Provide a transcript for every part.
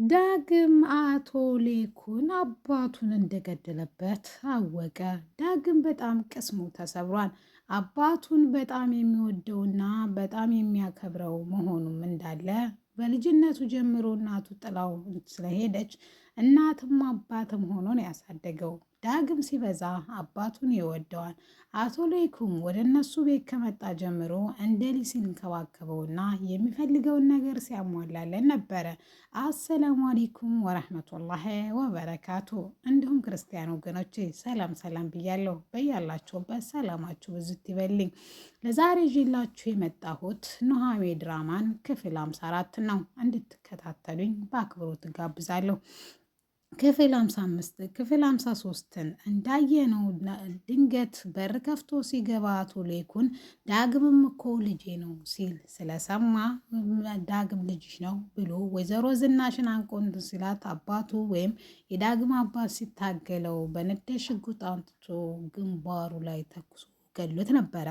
ዳግም አቶ ሌኩን አባቱን እንደገደለበት አወቀ። ዳግም በጣም ቅስሙ ተሰብሯል። አባቱን በጣም የሚወደውና በጣም የሚያከብረው መሆኑም እንዳለ በልጅነቱ ጀምሮ እናቱ ጥላው ስለሄደች እናትም አባትም ሆኖ ነው ያሳደገው። ዳግም ሲበዛ አባቱን ይወደዋል። አቶ ሌኩም ወደ እነሱ ቤት ከመጣ ጀምሮ እንደ ልጅ ሲንከባከበውና የሚፈልገውን ነገር ሲያሟላለን ነበረ። አሰላሙ አለይኩም ወረህመቱላሂ ወበረካቱ። እንዲሁም ክርስቲያን ወገኖቼ ሰላም ሰላም ብያለሁ። በያላችሁበት ሰላማችሁ ብዝት ይበልኝ። ለዛሬ ይዤላችሁ የመጣሁት ኑሃሜ ድራማን ክፍል 54 ነው። እንድትከታተሉኝ በአክብሮት ጋብዛለሁ። ክፍል 55 ክፍል 53ን እንዳየነው ድንገት በር ከፍቶ ሲገባ አቶ ሌኩን ዳግምም እኮ ልጄ ነው ሲል ስለሰማ ዳግም ልጅሽ ነው ብሎ ወይዘሮ ዝናሽን አንቆ ሲላት አባቱ ወይም የዳግም አባት ሲታገለው በንዴት ሽጉጥ አንጥቶ ግንባሩ ላይ ተኩሶ ገሎት ነበረ።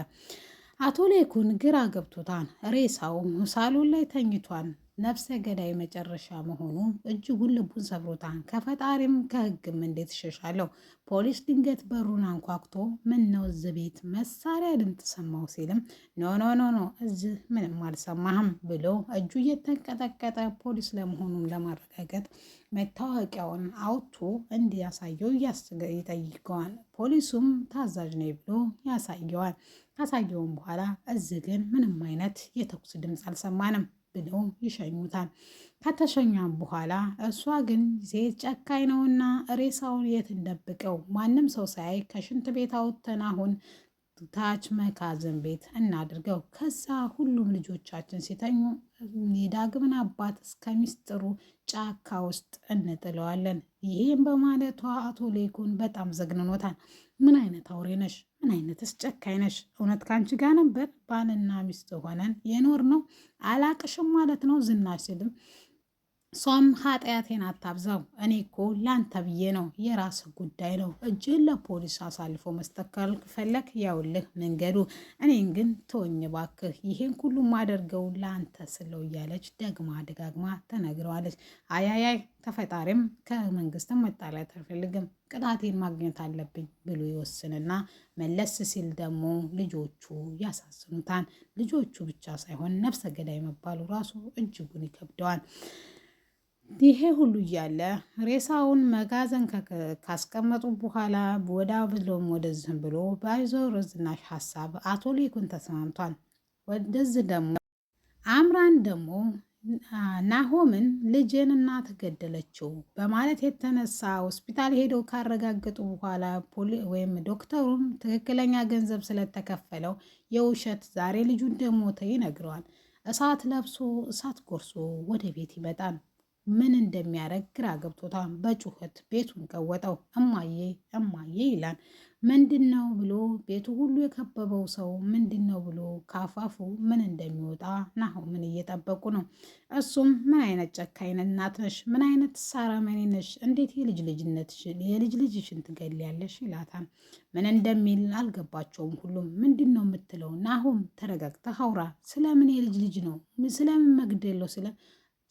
አቶ ሌኩን ግራ ገብቶታል። ሬሳው ሳሎን ላይ ተኝቷል። ነፍሰ ገዳይ መጨረሻ መሆኑ እጅጉን ልቡን ሰብሮታል። ከፈጣሪም ከሕግም እንዴት እሸሻለሁ? ፖሊስ ድንገት በሩን አንኳኩቶ ምን ነው እዚህ ቤት መሳሪያ ድምፅ ሰማሁ ሲልም ኖ ኖ ኖ ኖ እዚህ ምንም አልሰማህም ብሎ እጁ እየተንቀጠቀጠ ፖሊስ ለመሆኑን ለማረጋገጥ መታወቂያውን አውጥቶ እንዲያሳየው ይጠይቀዋል። ፖሊሱም ታዛዥ ነኝ ብሎ ያሳየዋል። ካሳየውም በኋላ እዚህ ግን ምንም አይነት የተኩስ ድምፅ አልሰማንም ብሎ ይሸኙታል። ከተሸኛም በኋላ እሷ ግን ሴት ጨካኝ ነውና ሬሳውን የት እንደብቀው ማንም ሰው ሳያይ ከሽንት ቤት አውጥተን አሁን ታች መካዘን ቤት እናድርገው። ከዛ ሁሉም ልጆቻችን ሲተኙ የዳግምን አባት እስከ ሚስጥሩ ጫካ ውስጥ እንጥለዋለን። ይህም በማለቷ አቶ ሌኩን በጣም ዘግንኖታል። ምን አይነት አውሬ ነሽ? ምን አይነትስ ጨካኝ ነሽ? እውነት ካንቺ ጋር ነበር ባልና ሚስት ሆነን የኖር ነው አላቅሽም ማለት ነው ዝናሽ ሲልም እሷም ኃጢአቴን አታብዛው፣ እኔ እኮ ላንተ ብዬ ነው፣ የራስ ጉዳይ ነው። እጅህን ለፖሊስ አሳልፎ መስጠት ካልፈለክ ያውልህ መንገዱ፣ እኔን ግን ተወኝ ባክህ፣ ይሄን ሁሉ ማደርገው ለአንተ ስለው እያለች ደግማ ደጋግማ ተነግረዋለች። አያያይ ተፈጣሪም ከመንግስትም መጣላት አልፈልግም፣ ቅጣቴን ማግኘት አለብኝ ብሎ ይወስንና መለስ ሲል ደግሞ ልጆቹ ያሳዝኑታል። ልጆቹ ብቻ ሳይሆን ነፍሰ ገዳይ መባሉ ራሱ እጅጉን ይከብደዋል። ይሄ ሁሉ እያለ ሬሳውን መጋዘን ካስቀመጡ በኋላ ወዳ ብሎም ወደዝም ብሎ በወይዘሮ ዝናሽ ሀሳብ አቶ ሌኩን ተስማምቷል። ወደዚህ ደግሞ አምራን ደግሞ ናሆምን ልጅን እናት ገደለችው በማለት የተነሳ ሆስፒታል ሄደው ካረጋገጡ በኋላ ወይም ዶክተሩም ትክክለኛ ገንዘብ ስለተከፈለው የውሸት ዛሬ ልጁ እንደሞተ ይነግረዋል። እሳት ለብሶ እሳት ጎርሶ ወደ ቤት ይመጣል። ምን እንደሚያደርግ ግራ ገብቶታል። በጩኸት ቤቱን ቀወጠው። እማዬ እማዬ ይላል። ምንድን ነው ብሎ ቤቱ ሁሉ የከበበው ሰው ምንድን ነው ብሎ ካፋፉ ምን እንደሚወጣ ናሆምን እየጠበቁ ነው። እሱም ምን አይነት ጨካኝ እናት ነሽ? ምን አይነት ሳራመኔ ነሽ? እንዴት የልጅ ልጅሽን ትገሊያለሽ? ይላታል። ምን እንደሚል አልገባቸውም። ሁሉም ምንድን ነው የምትለው? ናሆም ተረጋግተህ አውራ። ስለምን የልጅ ልጅ ነው? ስለምን መግደለው?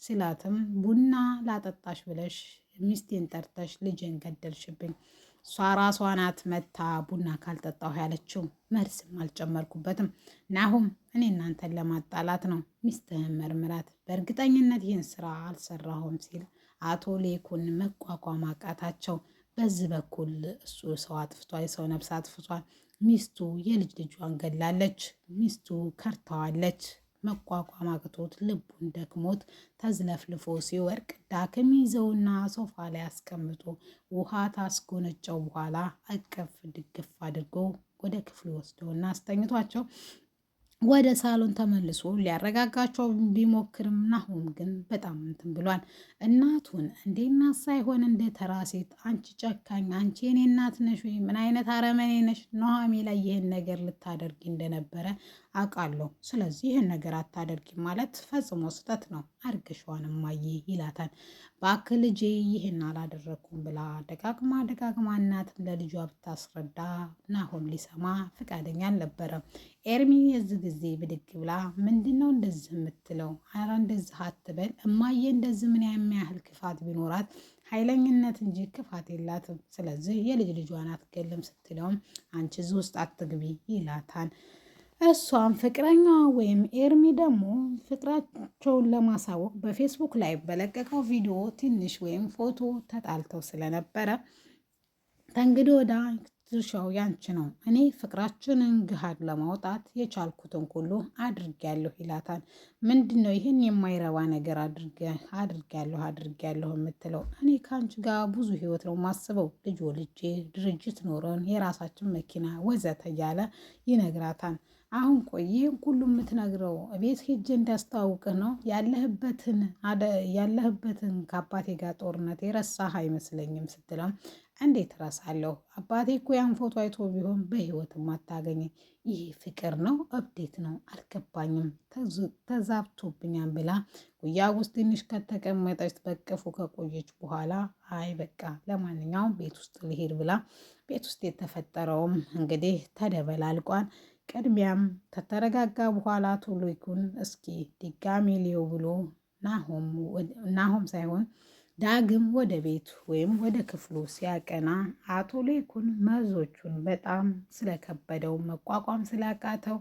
ስላትም ቡና ላጠጣሽ ብለሽ ሚስቴን ጠርተሽ ልጅን ገደልሽብኝ። እሷ ራሷ ናት መታ ቡና ካልጠጣሁ ያለችው። መልስም አልጨመርኩበትም። ናሁም እኔ እናንተን ለማጣላት ነው። ሚስትህን መርምራት፣ በእርግጠኝነት ይህን ስራ አልሰራሁም ሲል አቶ ሌኩን መቋቋም አቃታቸው። በዚህ በኩል እሱ ሰው አጥፍቷል፣ የሰው ነፍስ አጥፍቷል። ሚስቱ የልጅ ልጇን ገላለች። ሚስቱ ከርተዋለች። መቋቋም አቅቶት ልቡን ደክሞት ተዝለፍልፎ ሲወርቅ ዳግም ይዘውና ሶፋ ላይ አስቀምጦ ውሃ ታስጎነጨው በኋላ አቀፍ ድግፍ አድርጎ ወደ ክፍሉ ወስደውና አስተኝቷቸው ወደ ሳሎን ተመልሶ ሊያረጋጋቸው ቢሞክርም ናሆም ግን በጣም እንትን ብሏል። እናቱን እንደ እናት ሳይሆን እንደ ተራ ሴት አንቺ ጨካኝ፣ አንቺ የኔ እናት ነሽ ወይ? ምን አይነት አረመኔ ነሽ? ኑሃሜ ላይ ይህን ነገር ልታደርጊ እንደነበረ አውቃለሁ። ስለዚህ ይህን ነገር አታደርጊም ማለት ፈጽሞ ስህተት ነው። አርግሿን እማዬ ይላታል። እባክህ ልጄ ይህን አላደረግኩም ብላ ደጋግማ እናትም ለልጇ ብታስረዳ ናሆም ሊሰማ ፈቃደኛ አልነበረም። ኤርሚ የዚህ ጊዜ ብድግ ብላ ምንድነው እንደዚህ የምትለው? ኧረ እንደዚህ አትበል እማዬ፣ እንደዚህ ምን የሚያህል ክፋት ቢኖራት ኃይለኝነት እንጂ ክፋት የላትም። ስለዚህ የልጅ ልጇን አትገልም ስትለውም አንቺ እዚህ ውስጥ አትግቢ ይላታል። እሷም ፍቅረኛ ወይም ኤርሚ ደግሞ ፍቅራቸውን ለማሳወቅ በፌስቡክ ላይ በለቀቀው ቪዲዮ ትንሽ ወይም ፎቶ ተጣልተው ስለነበረ ከእንግዲህ ወዳ ድርሻው ያንቺ ነው፣ እኔ ፍቅራችንን ገሃድ ለማውጣት የቻልኩትን ሁሉ አድርጊያለሁ ይላታል። ምንድን ነው ይህን የማይረባ ነገር አድርጊያለሁ የምትለው? እኔ ከአንቺ ጋር ብዙ ህይወት ነው ማስበው፣ ልጅ ወልጄ ድርጅት ኖረን የራሳችን መኪና ወዘተ እያለ ይነግራታል። አሁን ቆይ ሁሉ የምትነግረው ቤት ሄጄ እንዳስተዋውቅህ ነው? ያለህበትን ከአባቴ ጋር ጦርነት የረሳህ አይመስለኝም ስትለው እንዴት እረሳለሁ? አባቴ እኮ ያን ፎቶ አይቶ ቢሆን በህይወትም አታገኘኝ። ይህ ፍቅር ነው እብዴት ነው አልገባኝም፣ ተዛብቶብኛል ብላ ጉያ ውስጥ ትንሽ ከተቀመጠች በቅፉ ከቆየች በኋላ አይ በቃ ለማንኛውም ቤት ውስጥ ልሄድ ብላ ቤት ውስጥ የተፈጠረውም እንግዲህ ተደበላልቋን። ቅድሚያም ከተረጋጋ በኋላ ቶሎ ይኩን እስኪ ድጋሜ ሊየው ብሎ ናሆም ሳይሆን ዳግም ወደ ቤት ወይም ወደ ክፍሉ ሲያቀና አቶ ሌኩን መርዞቹን በጣም ስለከበደው መቋቋም ስላቃተው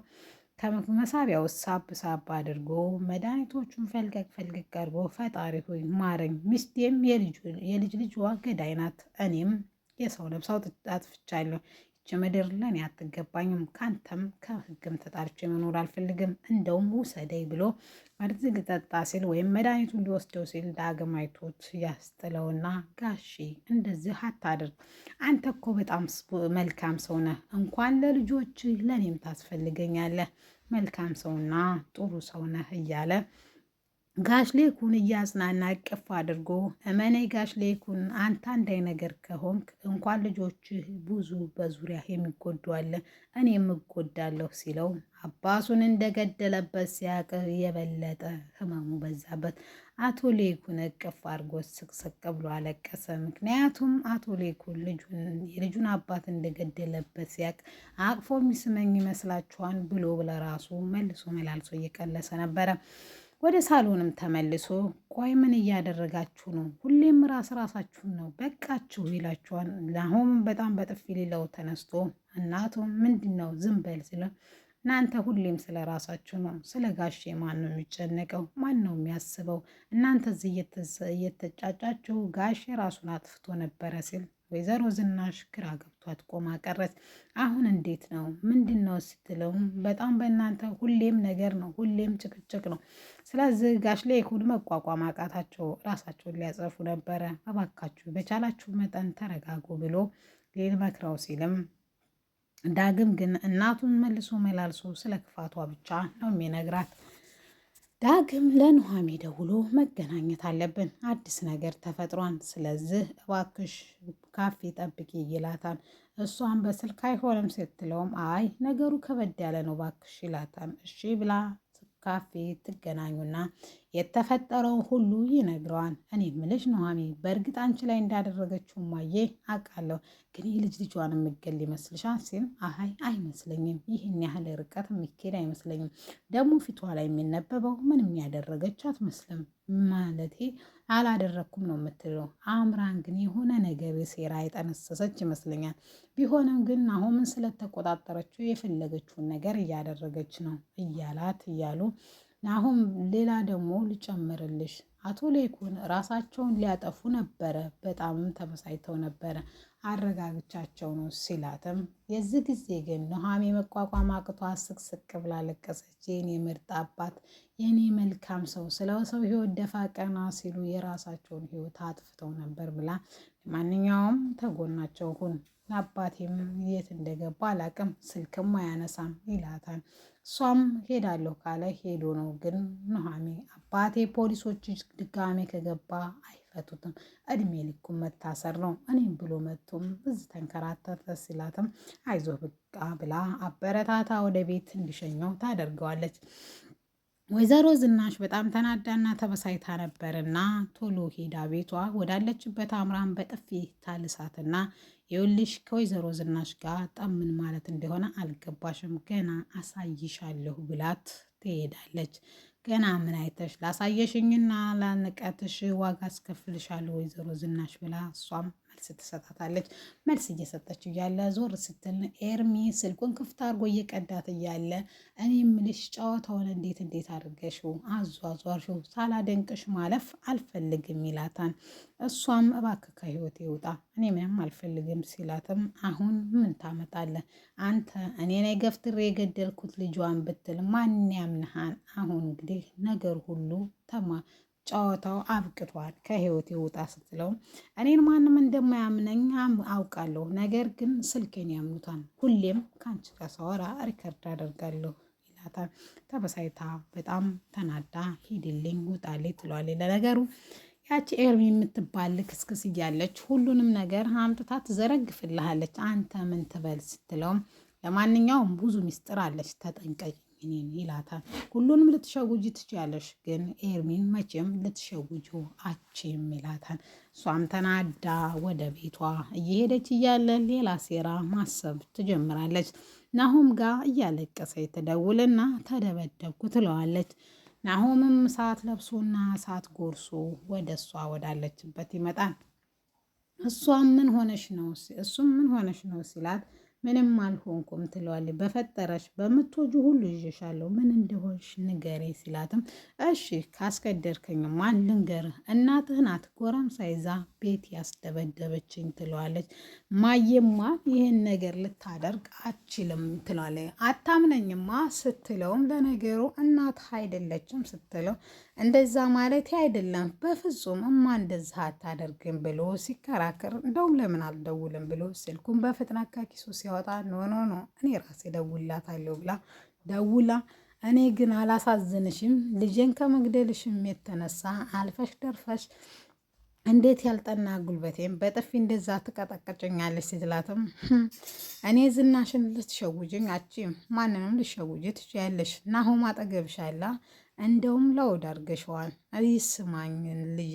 ከመሳቢያው ሳብ አድርጎ መድኃኒቶቹን ፈልቀቅ አድርጎ ፈጣሪ ሆይ ማረኝ፣ ሚስቴም የልጅ ልጅዋ ገዳይ ናት፣ እኔም የሰው ነፍስ አጥፍቻለሁ፣ ይች ምድር ለእኔ አትገባኝም፣ ካንተም ከህግም ተጣርቼ መኖር አልፈልግም፣ እንደውም ውሰደኝ ብሎ መርዝ ሊጠጣ ሲል ወይም መድኃኒቱን ሊወስደው ሲል ዳግም አይቶት ያስጥለውና ጋሺ እንደዚህ አታድርግ፣ አንተ እኮ በጣም መልካም ሰው ነህ፣ እንኳን ለልጆች ለእኔም ታስፈልገኛለህ፣ መልካም ሰውና ጥሩ ሰው ነህ እያለ ጋሽ ሌኩን እያጽናና እቅፍ አድርጎ እመኔ ጋሽ ሌኩን አንተ አንዳይ ነገር ከሆንክ እንኳን ልጆችህ ብዙ በዙሪያ የሚጎዱ አለ፣ እኔ የምጎዳለሁ ሲለው አባቱን እንደገደለበት ሲያቅ የበለጠ ህመሙ በዛበት። አቶ ሌኩን እቅፍ አድርጎ ስቅስቅ ብሎ አለቀሰ። ምክንያቱም አቶ ሌኩን የልጁን አባት እንደገደለበት ሲያቅ አቅፎ የሚስመኝ ይመስላችኋል ብሎ ለራሱ መልሶ መላልሶ እየቀለሰ ነበረ። ወደ ሳሎንም ተመልሶ ቆይ ምን እያደረጋችሁ ነው? ሁሌም ራሳችሁን ነው በቃችሁ ይላችኋል። ናሆም በጣም በጥፊ ሌላው ተነስቶ እናቱ ምንድን ነው ዝም በል ሲለው እናንተ ሁሌም ስለ ራሳችሁ ነው፣ ስለ ጋሼ ማን ነው የሚጨነቀው? ማን ነው የሚያስበው? እናንተ እዚህ እየተጫጫችሁ ጋሼ ራሱን አጥፍቶ ነበረ ሲል ወይዘሮ ዝናሽ ግራ ገብቷት ቆማ ቀረች። አሁን እንዴት ነው ምንድን ነው ስትለውም በጣም በእናንተ ሁሌም ነገር ነው፣ ሁሌም ጭቅጭቅ ነው። ስለዚህ ጋሽ ሌኩን መቋቋም አቃታቸው፣ ራሳቸውን ሊያጸፉ ነበረ። እባካችሁ በቻላችሁ መጠን ተረጋጉ ብሎ ሊመክረው ሲልም ዳግም ግን እናቱን መልሶ መላልሶ ስለ ክፋቷ ብቻ ነው የሚነግራት። ዳግም ለኑሃሜ ደውሎ መገናኘት አለብን፣ አዲስ ነገር ተፈጥሯን፣ ስለዚህ እባክሽ ካፌ ጠብቂ ይላታል። እሷን በስልክ አይሆንም ስትለውም አይ ነገሩ ከበድ ያለ ነው እባክሽ ይላታል። እሺ ብላ ካፌ ትገናኙና የተፈጠረው ሁሉ ይነግረዋል። እኔ ምልሽ ኑሃሜ በእርግጥ አንቺ ላይ እንዳደረገችው ማየ አውቃለሁ፣ ግን የልጅ ልጇን የምገል ይመስልሻል ሲል አይ አይመስለኝም፣ ይህን ያህል ርቀት የሚኬድ አይመስለኝም፣ ደግሞ ፊቷ ላይ የሚነበበው ምንም ያደረገች አትመስልም፣ ማለቴ አላደረግኩም ነው የምትለው። አምራን ግን የሆነ ነገር ሴራ የጠነሰሰች ይመስለኛል። ቢሆንም ግን ናሆምን ስለተቆጣጠረችው የፈለገችውን ነገር እያደረገች ነው እያላት እያሉ ናሆም ሌላ ደግሞ ልጨምርልሽ፣ አቶ ሌኩን ራሳቸውን ሊያጠፉ ነበረ፣ በጣምም ተመሳይተው ነበረ፣ አረጋግቻቸው ነው ሲላትም የዚህ ጊዜ ግን ኑሃሜ መቋቋም አቅቷ ስቅስቅ ብላ ለቀሰች። የኔ ምርጥ አባት፣ የኔ መልካም ሰው፣ ስለ ሰው ህይወት ደፋ ቀና ሲሉ የራሳቸውን ህይወት አጥፍተው ነበር ብላ ማንኛውም ተጎናቸው ሁን፣ አባቴም የት እንደገባ አላቅም፣ ስልክም አያነሳም ይላታል። እሷም ሄዳለሁ ካለ ሄዶ ነው። ግን ኑሃሜ አባቴ ፖሊሶች ድጋሜ ከገባ አይፈቱትም። እድሜ ልኩን መታሰር ነው። እኔም ብሎ መጥቶም ብዙ ተንከራተተ ሲላትም አይዞህ በቃ ብላ አበረታታ ወደ ቤት እንዲሸኘው ታደርገዋለች። ወይዘሮ ዝናሽ በጣም ተናዳና ተበሳይታ ነበርና ቶሎ ሄዳ ቤቷ ወዳለችበት አምራን በጥፊ ታልሳትና የውልሽ ከወይዘሮ ዝናሽ ጋር ጠምን ማለት እንደሆነ አልገባሽም፣ ገና አሳይሻለሁ ብላት ትሄዳለች። ገና ምን አይተሽ ላሳየሽኝና ላንቀትሽ ዋጋ አስከፍልሻለሁ ወይዘሮ ዝናሽ ብላ እሷም መልስ ትሰጣታለች። መልስ እየሰጠች እያለ ዞር ስትል ኤርሚ ስልኩን ክፍት አድርጎ እየቀዳት እያለ እኔ ምልሽ ጨዋታውን እንዴት አድርገሽው አዟዟርሽው ሳላደንቅሽ ማለፍ አልፈልግም ይላታል። እሷም እባክህ ከህይወት ይውጣ እኔ ምንም አልፈልግም ሲላትም አሁን ምን ታመጣለህ አንተ እኔ ላይ ገፍትሬ የገደልኩት ልጇን ብትል ማን ያምንሃል? አሁን እንግዲህ ነገር ሁሉ ጨዋታው አብቅቷል ከህይወት ይውጣ ስትለው እኔን ማንም እንደማያምነኝ አውቃለሁ፣ ነገር ግን ስልኬን ያምኑታል፣ ሁሌም ከአንቺ ጋር ሳወራ ሪከርድ አደርጋለሁ ይላታል። ተበሳይታ በጣም ተናዳ ሂድልኝ ውጣልኝ ትለዋለች። ለነገሩ ያቺ ኤርሚ የምትባል ልክስክስ እያለች ሁሉንም ነገር አምጥታ ትዘረግፍልሃለች፣ አንተ ምን ትበል ስትለውም ለማንኛውም ብዙ ሚስጥር አለች ተጠንቀቂ እኔን ይላታል። ሁሉንም ልትሸውጂ ትችያለሽ፣ ግን ኤርሚን መቼም ልትሸውጁ አችም ይላታል። እሷም ተናዳ ወደ ቤቷ እየሄደች እያለ ሌላ ሴራ ማሰብ ትጀምራለች። ናሆም ጋር እያለቀሰች ትደውልና ተደበደብኩ ትለዋለች። ናሆምም ሰዓት ለብሶና ሰዓት ጎርሶ ወደ እሷ ወዳለችበት ይመጣል። እሱም ምን ሆነሽ ነው ሲላት ምንም አልሆንኩም ትለዋለች። በፈጠረሽ በምትወጁ ሁሉ ይዤሻለሁ ምን እንደሆንሽ ንገሬ ሲላትም እሺ ካስገደድከኝ ማን ልንገርህ? እናትህ ናት ጎረምሳ ይዛ ቤት ያስደበደበችኝ ትለዋለች። ማየማ ይህን ነገር ልታደርግ አችልም ትለዋለች። አታምነኝማ ስትለውም ለነገሩ እናትህ አይደለችም ስትለው እንደዛ ማለት አይደለም በፍጹም እማ እንደዛ አታደርግም ብሎ ሲከራከር እንደውም ለምን አልደውልም ብሎ ስልኩን በፍጥነት ከኪሱ ሲያወጣ ኖ እኔ ራሴ ደውላታለሁ ብላ ደውላ እኔ ግን አላሳዝንሽም ልጄን ከመግደልሽም የተነሳ አልፈሽ ደርፈሽ እንዴት ያልጠና ጉልበቴም በጥፊ እንደዛ ትቀጠቀጨኛለች ስትላትም እኔ ዝናሽን ልትሸውጅኝ አቺም ማንንም ልትሸውጅ ትችያለሽ ናሆም አጠገብሻላ እንደውም ለውድ አድርገሽዋል። ይስማኝ ልጄ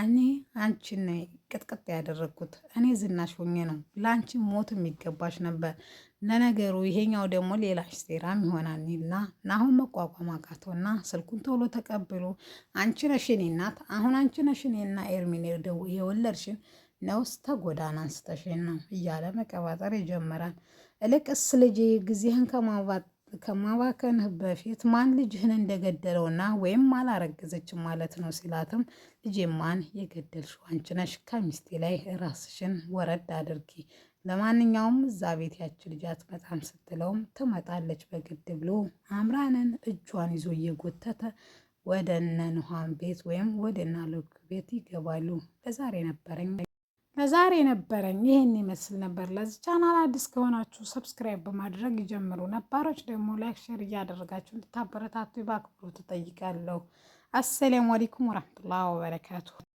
እኔ አንቺን ቅጥቅጥ ያደረግኩት እኔ ዝናሽ ሆኜ ነው። ለአንቺ ሞት የሚገባሽ ነበር። ለነገሩ ይሄኛው ደግሞ ሌላሽ ሴራም ይሆናል ይልና ናሆም መቋቋም አቃተውና ስልኩን ቶሎ ተቀብሎ አንቺ ነሽ እኔ እናት፣ አሁን አንቺ ነሽ እኔና ኤርሚን የወለድሽን ነውስ ተጎዳና አንስተሽን ነው እያለ መቀባጠር ይጀምራል። እልቅስ ልጄ ጊዜህን ከማባከንህ በፊት ማን ልጅህን እንደገደለውና ወይም አላረገዘችም ማለት ነው ሲላትም ልጄ ማን የገደልሽው አንቺ ነሽ፣ ከሚስቴ ላይ ራስሽን ወረድ አድርጊ፣ ለማንኛውም እዛ ቤት ያች ልጅ አትመጣም ስትለውም ትመጣለች በግድ ብሎ አምራንን እጇን ይዞ እየጎተተ ወደ እነ ኑሃን ቤት ወይም ወደ እነ አለኩ ቤት ይገባሉ። ለዛሬ ነበረኝ ይህን ይመስል ነበር። ለዚህ ቻናል አዲስ ከሆናችሁ ሰብስክራይብ በማድረግ ይጀምሩ። ነባሮች ደግሞ ላይክ፣ ሼር እያደረጋችሁ እንድታበረታቱ በአክብሮት እጠይቃለሁ። አሰላሙ አለይኩም ወራህመቱላሂ ወበረካቱ።